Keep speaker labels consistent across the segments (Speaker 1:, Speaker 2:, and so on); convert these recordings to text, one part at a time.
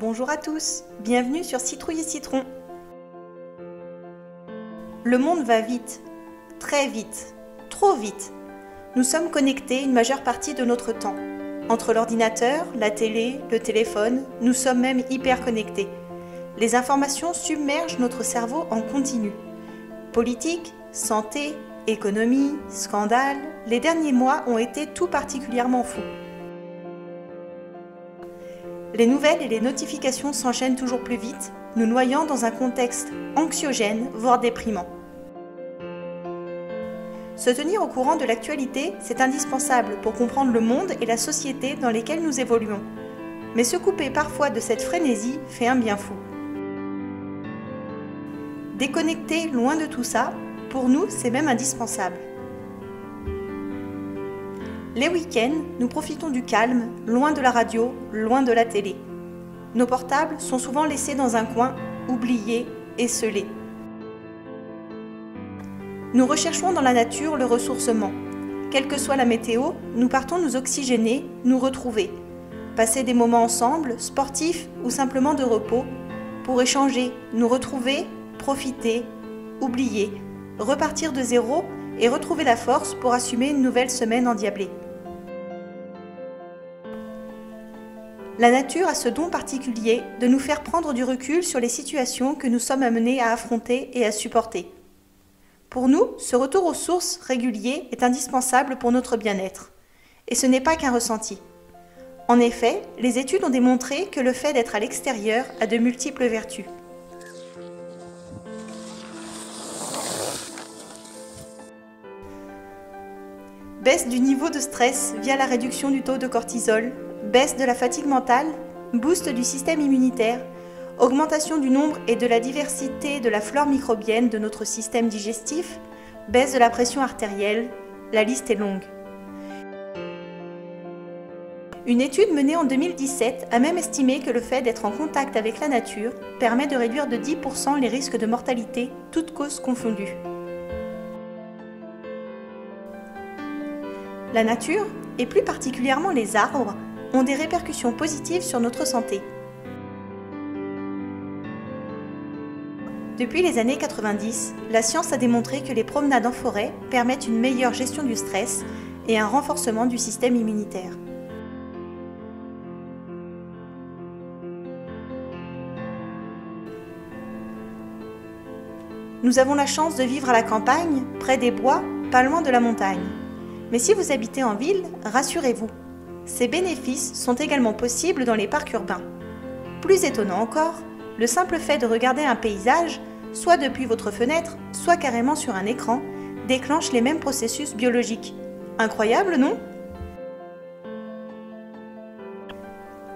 Speaker 1: Bonjour à tous, bienvenue sur Citrouille et Citron. Le monde va vite, très vite, trop vite. Nous sommes connectés une majeure partie de notre temps. Entre l'ordinateur, la télé, le téléphone, nous sommes même hyper connectés. Les informations submergent notre cerveau en continu. Politique, santé, économie, scandale, les derniers mois ont été tout particulièrement fous. Les nouvelles et les notifications s'enchaînent toujours plus vite, nous noyant dans un contexte anxiogène, voire déprimant. Se tenir au courant de l'actualité, c'est indispensable pour comprendre le monde et la société dans lesquels nous évoluons. Mais se couper parfois de cette frénésie fait un bien fou. Déconnecter loin de tout ça, pour nous, c'est même indispensable. Les week-ends, nous profitons du calme, loin de la radio, loin de la télé. Nos portables sont souvent laissés dans un coin, oubliés, esselés. Nous recherchons dans la nature le ressourcement. Quelle que soit la météo, nous partons nous oxygéner, nous retrouver. Passer des moments ensemble, sportifs ou simplement de repos, pour échanger, nous retrouver, profiter, oublier, repartir de zéro et retrouver la force pour assumer une nouvelle semaine endiablée. La nature a ce don particulier de nous faire prendre du recul sur les situations que nous sommes amenés à affronter et à supporter. Pour nous, ce retour aux sources régulier est indispensable pour notre bien-être. Et ce n'est pas qu'un ressenti. En effet, les études ont démontré que le fait d'être à l'extérieur a de multiples vertus. Baisse du niveau de stress via la réduction du taux de cortisol, baisse de la fatigue mentale, boost du système immunitaire, augmentation du nombre et de la diversité de la flore microbienne de notre système digestif, baisse de la pression artérielle, la liste est longue. Une étude menée en 2017 a même estimé que le fait d'être en contact avec la nature permet de réduire de 10% les risques de mortalité, toutes causes confondues. La nature, et plus particulièrement les arbres, ont des répercussions positives sur notre santé. Depuis les années 90, la science a démontré que les promenades en forêt permettent une meilleure gestion du stress et un renforcement du système immunitaire. Nous avons la chance de vivre à la campagne, près des bois, pas loin de la montagne. Mais si vous habitez en ville, rassurez-vous, ces bénéfices sont également possibles dans les parcs urbains. Plus étonnant encore, le simple fait de regarder un paysage, soit depuis votre fenêtre, soit carrément sur un écran, déclenche les mêmes processus biologiques. Incroyable, non ?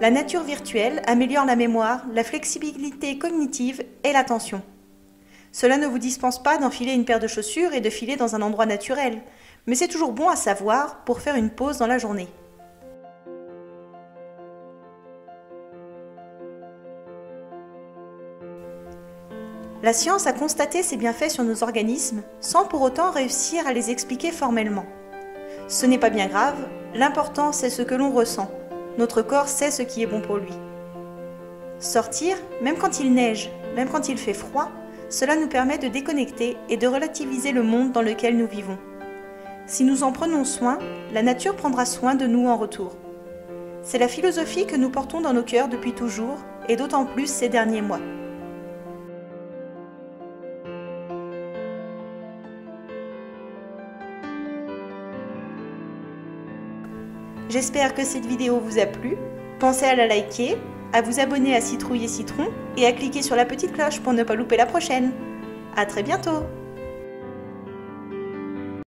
Speaker 1: La nature virtuelle améliore la mémoire, la flexibilité cognitive et l'attention. Cela ne vous dispense pas d'enfiler une paire de chaussures et de filer dans un endroit naturel, mais c'est toujours bon à savoir pour faire une pause dans la journée. La science a constaté ces bienfaits sur nos organismes sans pour autant réussir à les expliquer formellement. Ce n'est pas bien grave, l'important c'est ce que l'on ressent. Notre corps sait ce qui est bon pour lui. Sortir, même quand il neige, même quand il fait froid, cela nous permet de déconnecter et de relativiser le monde dans lequel nous vivons. Si nous en prenons soin, la nature prendra soin de nous en retour. C'est la philosophie que nous portons dans nos cœurs depuis toujours et d'autant plus ces derniers mois. J'espère que cette vidéo vous a plu. Pensez à la liker, à vous abonner à Citrouille et Citron et à cliquer sur la petite cloche pour ne pas louper la prochaine. À très bientôt!